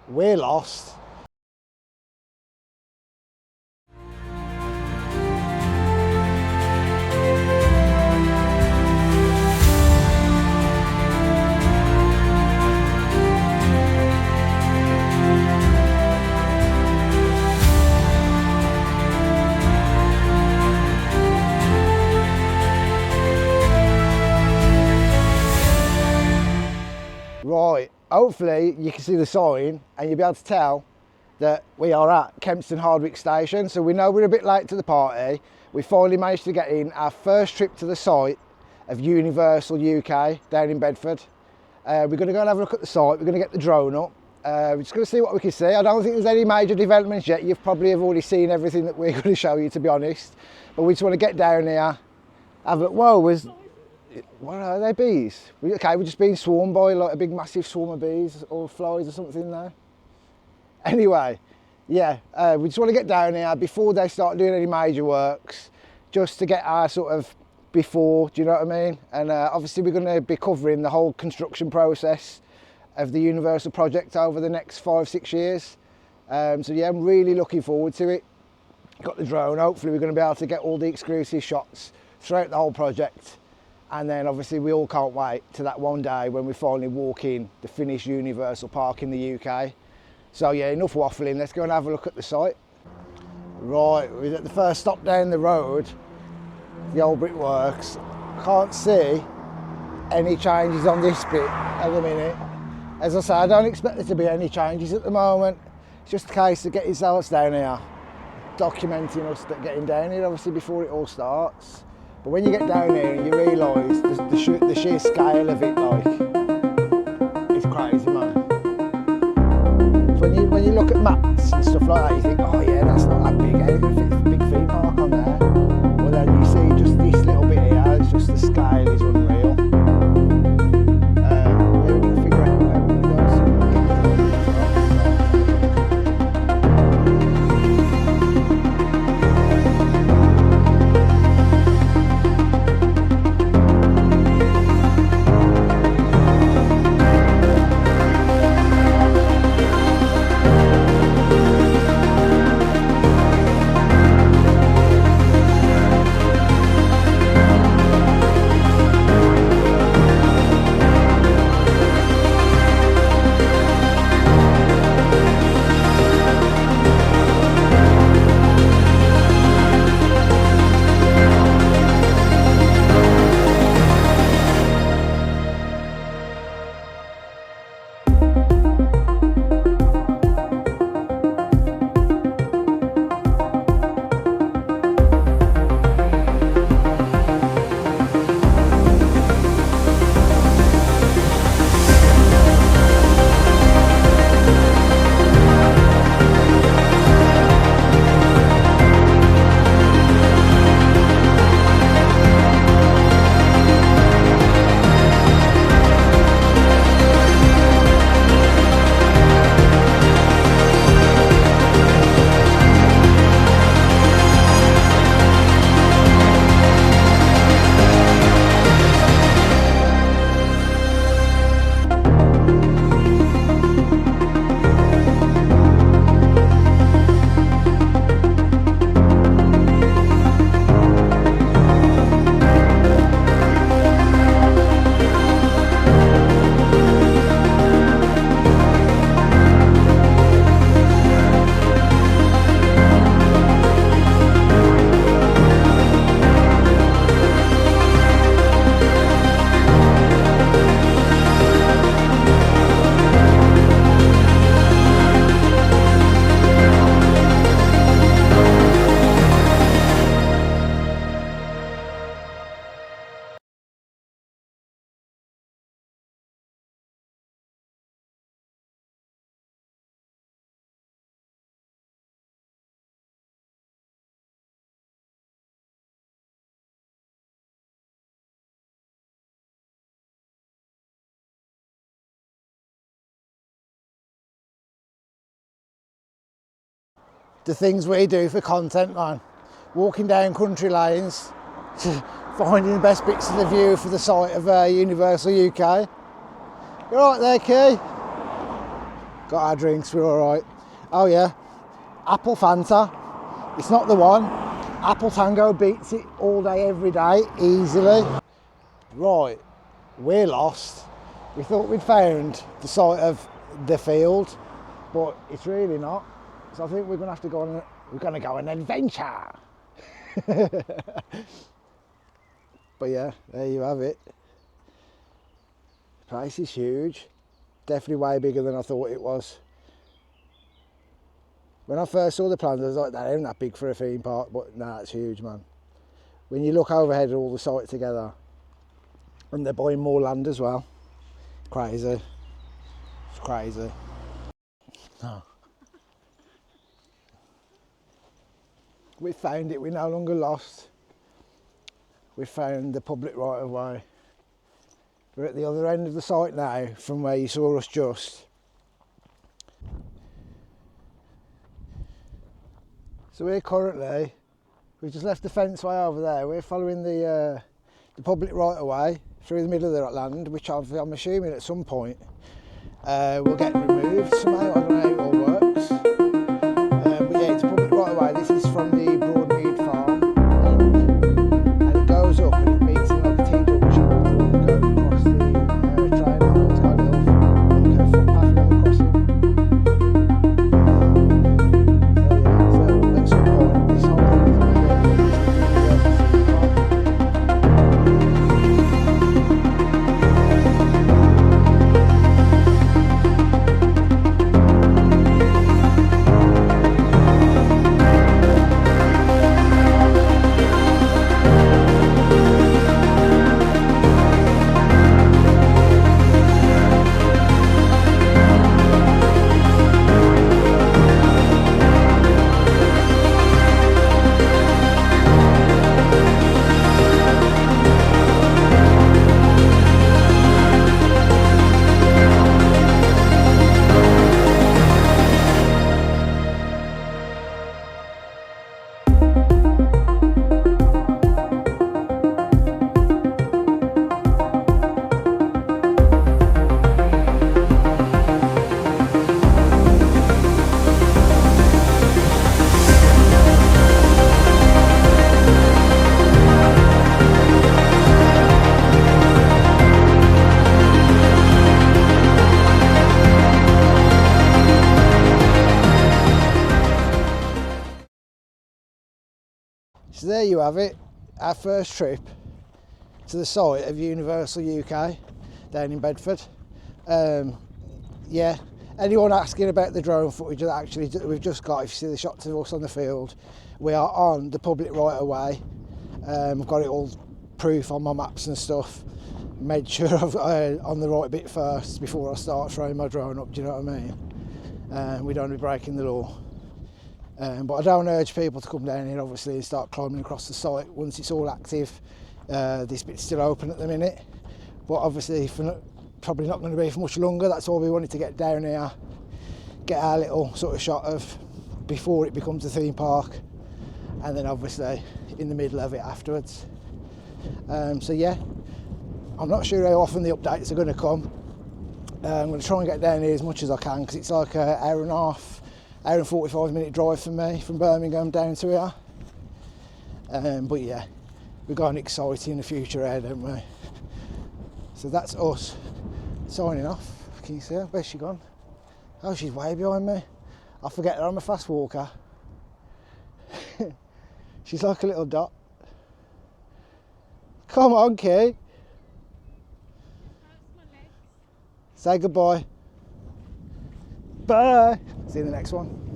we're lost. Right, hopefully you can see the sign and you'll be able to tell that we are at Kempston Hardwick Station. So we know we're a bit late to the party. We finally managed to get in our first trip to the site of Universal UK down in Bedford. We're going to go and have a look at the site. We're going to get the drone up. We're just going to see what we can see. I don't think there's any major developments yet. You've probably have already seen everything that we're going to show you, to be honest. But we just want to get down here, have a look. Whoa, what are they, bees? Okay, we're just being swarmed by like a big massive swarm of bees or flies or something there. Anyway, yeah, we just want to get down here before they start doing any major works, just to get our sort of before, do you know what I mean? And obviously we're going to be covering the whole construction process of the Universal project over the next 5-6 years. So yeah, I'm really looking forward to it. Got the drone, hopefully we're going to be able to get all the exclusive shots throughout the whole project. And then obviously we all can't wait to that one day when we finally walk in the finished Universal Park in the UK. So yeah, enough waffling, let's go and have a look at the site. Right, we're at the first stop down the road, the old brickworks. Can't see any changes on this bit at the minute. As I say, I don't expect there to be any changes at the moment. It's just a case of getting ourselves down here, documenting us getting down here obviously before it all starts. But when you get down here and you realise the sheer scale of it, like, it's crazy, man. So when you look at maps and stuff like that, you think, oh yeah, that's not that big, anything fits a big theme park on there. But then you see just this little bit here, it's just the scale is unreal. Yeah, we're going to figure out where we're going to go. The things we do for content, man. Walking down country lanes, finding the best bits of the view for the site of Universal UK. You alright there, Key? got our drinks, we're all right. Oh yeah, apple Fanta, it's not the one. Apple Tango beats it all day, every day, easily. Right, we're lost. We thought we'd found the site of the field, but it's really not. So I think we're gonna have to go on, we're gonna go on an adventure. But yeah, there you have it. The place is huge. Definitely way bigger than I thought it was. When I first saw the plans, I was like, that ain't that big for a theme park, but nah, it's huge, man. When you look overhead at all the sites together, and they're buying more land as well. Crazy. It's crazy. Oh. We found it, we're no longer lost. We found the public right of way. We're at the other end of the site now from where you saw us just. So we're currently, we've just left the fence way over there. We're following the public right of way through the middle of the land, which I'm assuming at some point will get removed somehow. I don't know how it all works. But yeah, it's a public right of way. This is from the Broadmead farm, and it goes up and it meets in like a T-junction. Goes across the train line, it's got a little footpath, little crossing. So yeah, so at some point this whole thing is going to be So there you have it, our first trip to the site of Universal UK down in Bedford. Yeah, anyone asking about the drone footage that actually we've just got, if you see the shots of us on the field, we are on the public right of way. I've got it all proof on my maps and stuff. Made sure I've on the right bit first before I start throwing my drone up, do you know what I mean? We don't want to be breaking the law. But I don't urge people to come down here obviously and start climbing across the site once it's all active. This bit's still open at the minute, but obviously probably not going to be for much longer. That's why we wanted to get down here, get our little sort of shot of before it becomes a theme park, and then obviously in the middle of it afterwards. So yeah, I'm not sure how often the updates are going to come. I'm going to try and get down here as much as I can because it's like an hour and a half, hour and 45-minute drive for me from Birmingham down to here. But yeah, we've got an exciting future ahead, haven't we? So that's us signing off. Can you see her? Where's she gone? Oh, she's way behind me. I forget that I'm a fast walker. She's like a little dot. Come on, Kay. Say goodbye. Bye. See you in the next one.